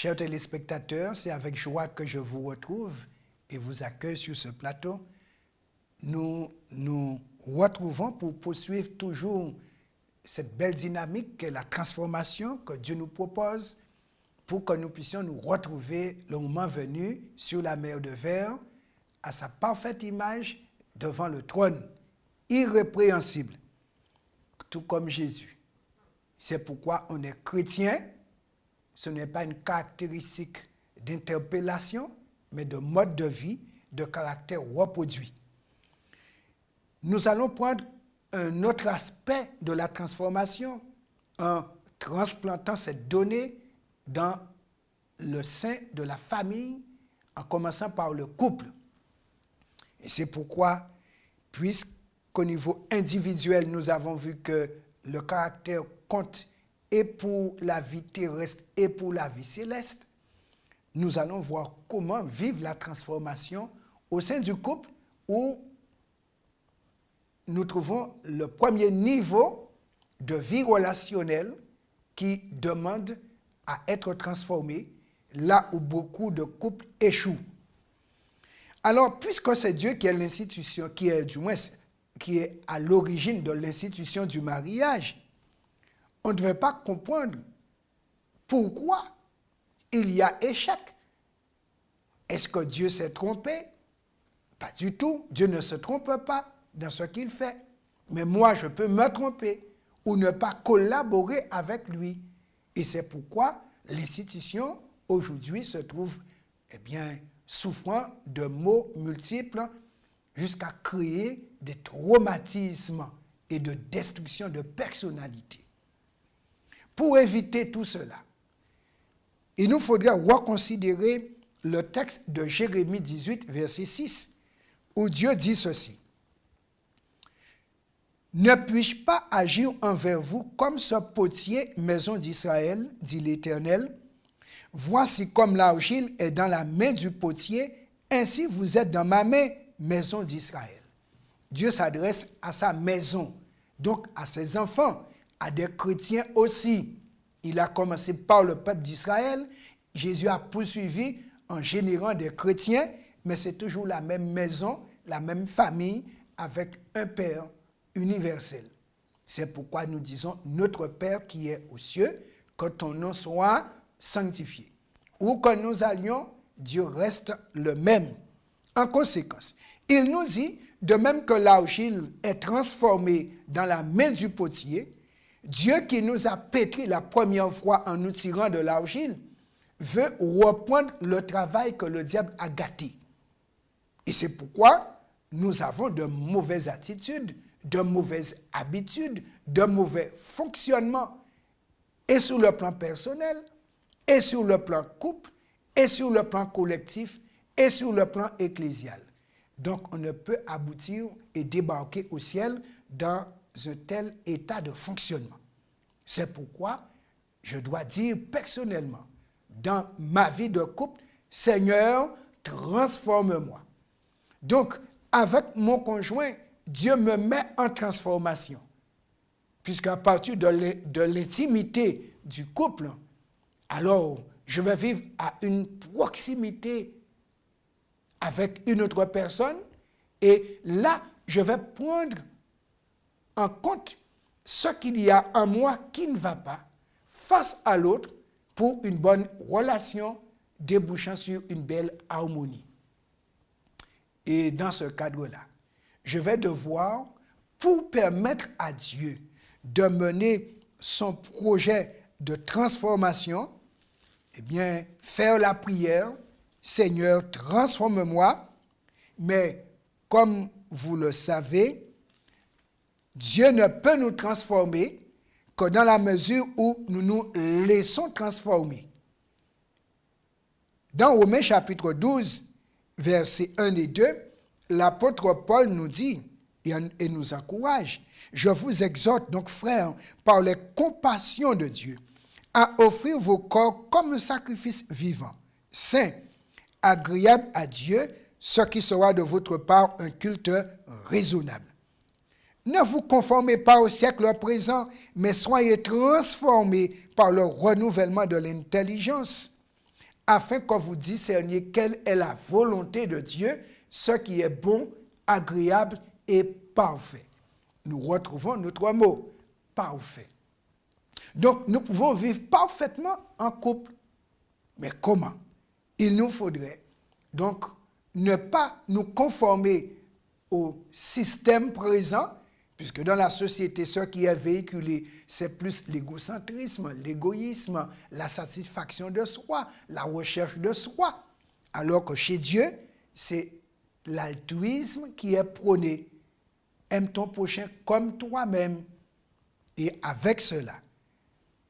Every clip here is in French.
Chers téléspectateurs, c'est avec joie que je vous retrouve et vous accueille sur ce plateau. Nous nous retrouvons pour poursuivre toujours cette belle dynamique qu'est la transformation que Dieu nous propose pour que nous puissions nous retrouver le moment venu sur la mer de verre à sa parfaite image devant le trône, irrépréhensible, tout comme Jésus. C'est pourquoi on est chrétien. Ce n'est pas une caractéristique d'interpellation, mais de mode de vie, de caractère reproduit. Nous allons prendre un autre aspect de la transformation en transplantant cette donnée dans le sein de la famille, en commençant par le couple. Et c'est pourquoi, puisqu'au niveau individuel, nous avons vu que le caractère compte et pour la vie terrestre et pour la vie céleste, nous allons voir comment vivre la transformation au sein du couple où nous trouvons le premier niveau de vie relationnelle qui demande à être transformé, là où beaucoup de couples échouent. Alors, puisque c'est Dieu qui est l'institution, qui est à l'origine de l'institution du mariage, on ne devait pas comprendre pourquoi il y a échec. Est-ce que Dieu s'est trompé? Pas du tout. Dieu ne se trompe pas dans ce qu'il fait. Mais moi, je peux me tromper ou ne pas collaborer avec lui. Et c'est pourquoi l'institution, aujourd'hui, se trouve, souffrant de maux multiples jusqu'à créer des traumatismes et de destruction de personnalité. Pour éviter tout cela, il nous faudrait reconsidérer le texte de Jérémie 18, verset 6, où Dieu dit ceci. « Ne puis-je pas agir envers vous comme ce potier, maison d'Israël, dit l'Éternel. Voici comme l'argile est dans la main du potier, ainsi vous êtes dans ma main, maison d'Israël. » Dieu s'adresse à sa maison, donc à ses enfants, à des chrétiens aussi. Il a commencé par le peuple d'Israël. Jésus a poursuivi en générant des chrétiens, mais c'est toujours la même maison, la même famille, avec un Père universel. C'est pourquoi nous disons « Notre Père qui est aux cieux, que ton nom soit sanctifié. » Où que nous allions, Dieu reste le même. En conséquence, il nous dit, de même que l'argile est transformée dans la main du potier, Dieu qui nous a pétris la première fois en nous tirant de l'argile, veut reprendre le travail que le diable a gâté. Et c'est pourquoi nous avons de mauvaises attitudes, de mauvaises habitudes, de mauvais fonctionnements, et sur le plan personnel, et sur le plan couple, et sur le plan collectif, et sur le plan ecclésial. Donc on ne peut aboutir et débarquer au ciel dans un tel état de fonctionnement. C'est pourquoi je dois dire personnellement, dans ma vie de couple, Seigneur, transforme-moi. Donc, avec mon conjoint, Dieu me met en transformation. Puisqu'à partir de l'intimité du couple, alors je vais vivre à une proximité avec une autre personne et là, je vais prendre en compte ce qu'il y a en moi qui ne va pas face à l'autre pour une bonne relation débouchant sur une belle harmonie. Et dans ce cadre-là, je vais devoir, pour permettre à Dieu de mener son projet de transformation, faire la prière, Seigneur, transforme-moi, mais comme vous le savez, Dieu ne peut nous transformer que dans la mesure où nous nous laissons transformer. Dans Romains chapitre 12, versets 1 et 2, l'apôtre Paul nous dit et nous encourage, « Je vous exhorte donc, frères, par les compassions de Dieu, à offrir vos corps comme un sacrifice vivant, saint, agréable à Dieu, ce qui sera de votre part un culte raisonnable. Ne vous conformez pas au siècle présent, mais soyez transformés par le renouvellement de l'intelligence, afin que vous discerniez quelle est la volonté de Dieu, ce qui est bon, agréable et parfait. Nous retrouvons notre mot, parfait. Donc, nous pouvons vivre parfaitement en couple. Mais comment? Il nous faudrait donc ne pas nous conformer au système présent, puisque dans la société, ce qui est véhiculé, c'est plus l'égocentrisme, l'égoïsme, la satisfaction de soi, la recherche de soi. Alors que chez Dieu, c'est l'altruisme qui est prôné. Aime ton prochain comme toi-même. Et avec cela,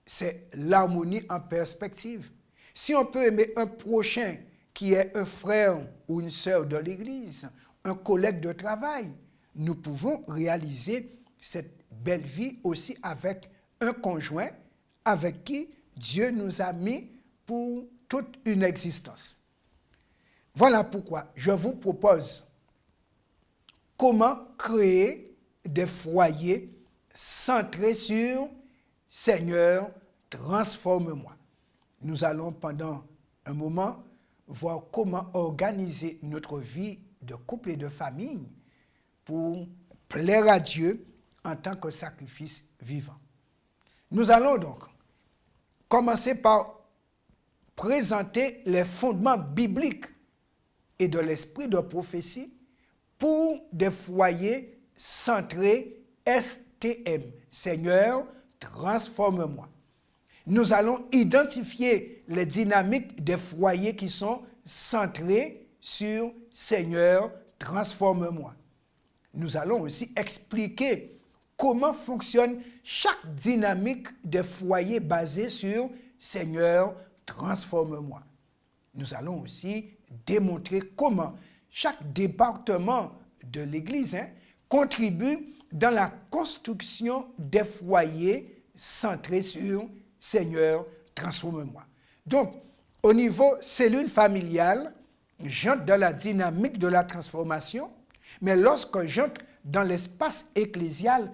c'est l'harmonie en perspective. Si on peut aimer un prochain qui est un frère ou une sœur de l'Église, un collègue de travail, nous pouvons réaliser cette belle vie aussi avec un conjoint avec qui Dieu nous a mis pour toute une existence. Voilà pourquoi je vous propose comment créer des foyers centrés sur Seigneur, transforme-moi. Nous allons pendant un moment voir comment organiser notre vie de couple et de famille pour plaire à Dieu en tant que sacrifice vivant. Nous allons donc commencer par présenter les fondements bibliques et de l'esprit de prophétie pour des foyers centrés STM. Seigneur, transforme-moi. Nous allons identifier les dynamiques des foyers qui sont centrés sur Seigneur, transforme-moi. Nous allons aussi expliquer comment fonctionne chaque dynamique des foyers basés sur Seigneur, transforme-moi. Nous allons aussi démontrer comment chaque département de l'Église contribue dans la construction des foyers centrés sur Seigneur, transforme-moi. Donc, au niveau cellule familiale, j'entre dans la dynamique de la transformation, mais lorsque j'entre dans l'espace ecclésial,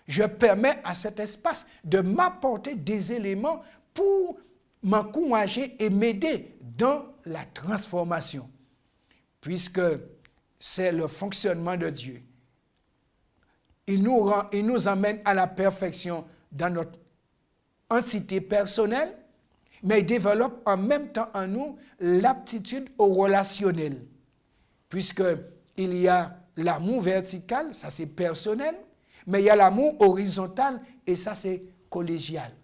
je permets à cet espace de m'apporter des éléments pour m'encourager et m'aider dans la transformation, puisque c'est le fonctionnement de Dieu. Il nous emmène à la perfection dans notre entité personnelle, mais il développe en même temps en nous l'aptitude au relationnel, puisqu'il y a l'amour vertical, ça c'est personnel, mais il y a l'amour horizontal et ça c'est collégial.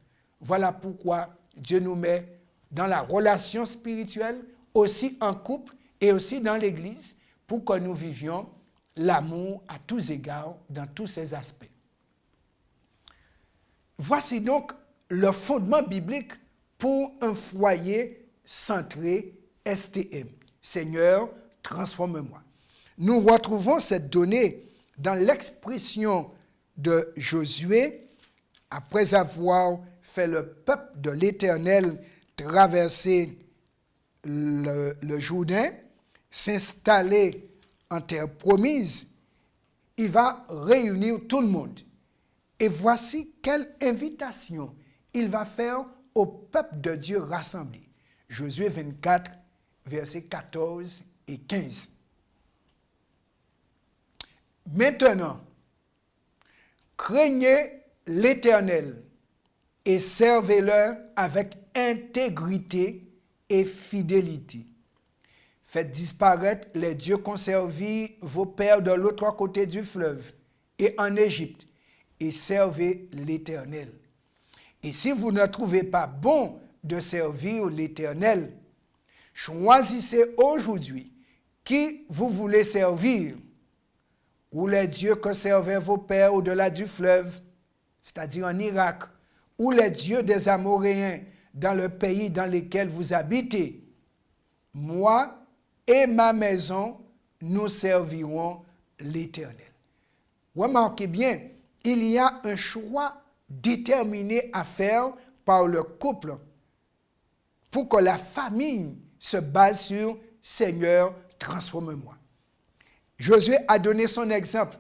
Voilà pourquoi Dieu nous met dans la relation spirituelle, aussi en couple et aussi dans l'Église, pour que nous vivions l'amour à tous égards, dans tous ses aspects. Voici donc le fondement biblique pour un foyer centré STM. Seigneur, transforme-moi. Nous retrouvons cette donnée dans l'expression de Josué, après avoir fait le peuple de l'Éternel traverser le Jourdain, s'installer en terre promise, il va réunir tout le monde. Et voici quelle invitation il va faire au peuple de Dieu rassemblé. Josué 24, versets 14 et 15. Maintenant, craignez l'Éternel et servez-le avec intégrité et fidélité. Faites disparaître les dieux qu'ont servi vos pères de l'autre côté du fleuve et en Égypte, et servez l'Éternel. Et si vous ne trouvez pas bon de servir l'Éternel, choisissez aujourd'hui qui vous voulez servir, ou les dieux que servaient vos pères au-delà du fleuve, c'est-à-dire en Irak, ou les dieux des Amoréens dans le pays dans lequel vous habitez. Moi et ma maison, nous servirons l'Éternel. Remarquez bien, il y a un choix déterminé à faire par le couple pour que la famille se base sur « Seigneur, transforme-moi ». Josué a donné son exemple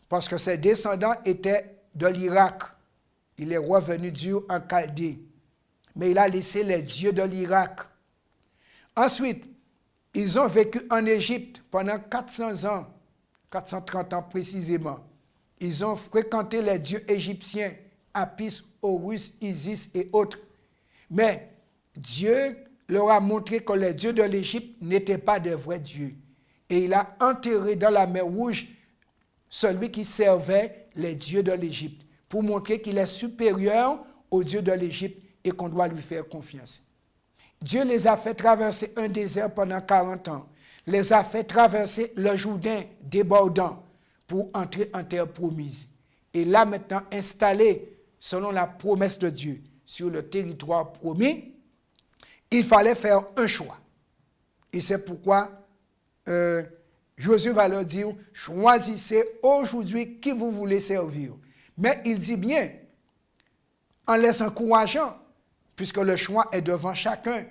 parce que ses descendants étaient de l'Irak. Il est revenu dur en Chaldée, mais il a laissé les dieux de l'Irak Ensuite, ils ont vécu en Égypte pendant 400 ans, 430 ans précisément. Ils ont fréquenté les dieux égyptiens, Apis, Horus, Isis et autres. Mais Dieu leur a montré que les dieux de l'Égypte n'étaient pas de vrais dieux. Et il a enterré dans la mer Rouge celui qui servait les dieux de l'Égypte, pour montrer qu'il est supérieur aux dieux de l'Égypte et qu'on doit lui faire confiance. Dieu les a fait traverser un désert pendant 40 ans, les a fait traverser le Jourdain débordant pour entrer en terre promise. Et là maintenant installé selon la promesse de Dieu sur le territoire promis, il fallait faire un choix. Et c'est pourquoi Josué va leur dire, choisissez aujourd'hui qui vous voulez servir. Mais il dit bien, en les encourageant, puisque le choix est devant chacun,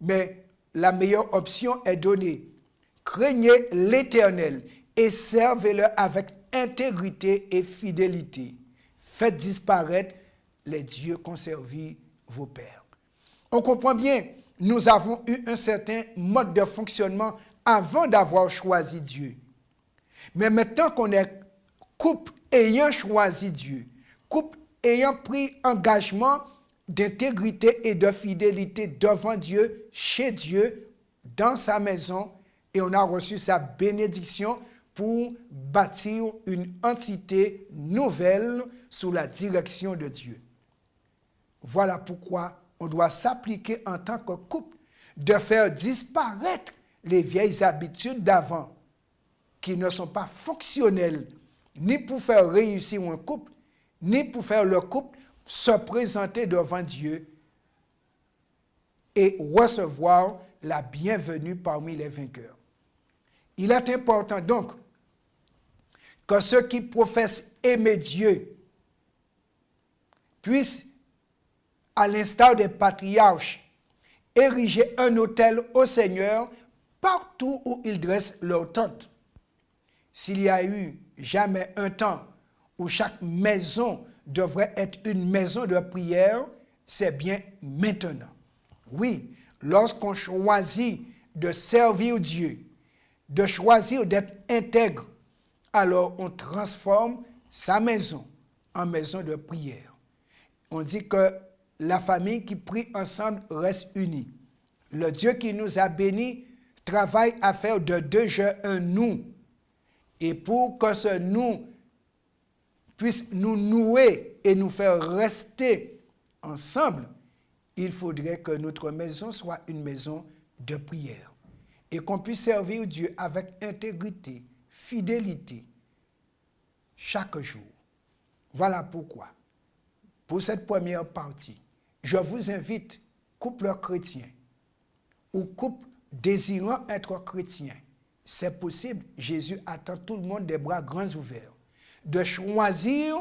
mais la meilleure option est donnée. Craignez l'Éternel et servez-le avec intégrité et fidélité. Faites disparaître les dieux qu'ont servi vos pères. On comprend bien, nous avons eu un certain mode de fonctionnement avant d'avoir choisi Dieu. Mais maintenant qu'on est couple ayant choisi Dieu, couple ayant pris engagement d'intégrité et de fidélité devant Dieu, chez Dieu, dans sa maison, et on a reçu sa bénédiction pour bâtir une entité nouvelle sous la direction de Dieu. Voilà pourquoi on doit s'appliquer en tant que couple de faire disparaître les vieilles habitudes d'avant qui ne sont pas fonctionnelles ni pour faire réussir un couple, ni pour faire le couple se présenter devant Dieu et recevoir la bienvenue parmi les vainqueurs. Il est important donc que ceux qui professent aimer Dieu puissent, à l'instar des patriarches, ériger un autel au Seigneur partout où ils dressent leur tente. S'il y a eu jamais un temps où chaque maison devrait être une maison de prière, c'est bien maintenant. Oui, lorsqu'on choisit de servir Dieu, de choisir d'être intègre, alors on transforme sa maison en maison de prière. On dit que la famille qui prie ensemble reste unie. Le Dieu qui nous a bénis travaille à faire de deux jeux un nous. Et pour que ce nous puisse nous nouer et nous faire rester ensemble, il faudrait que notre maison soit une maison de prière et qu'on puisse servir Dieu avec intégrité, fidélité, chaque jour. Voilà pourquoi, pour cette première partie, je vous invite, couple chrétien ou couple désirant être chrétien, c'est possible, Jésus attend tout le monde des bras grands ouverts, de choisir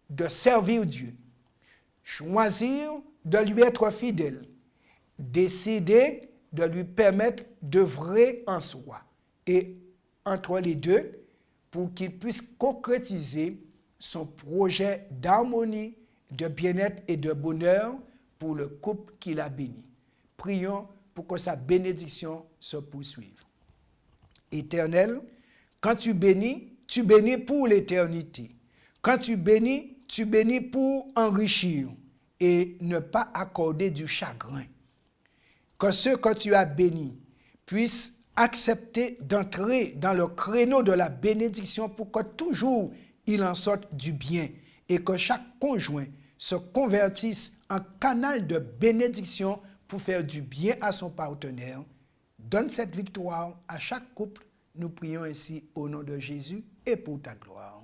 de servir Dieu, choisir de lui être fidèle, décider de lui permettre d'œuvrer en soi et entre les deux pour qu'il puisse concrétiser son projet d'harmonie, de bien-être et de bonheur pour le couple qu'il a béni. Prions pour que sa bénédiction se poursuive. Éternel, quand tu bénis pour l'éternité. Quand tu bénis pour enrichir et ne pas accorder du chagrin. Que ceux que tu as bénis puissent accepter d'entrer dans le créneau de la bénédiction pour que toujours il en sorte du bien et que chaque conjoint se convertisse en canal de bénédiction pour faire du bien à son partenaire. Donne cette victoire à chaque couple. Nous prions ainsi au nom de Jésus et pour ta gloire.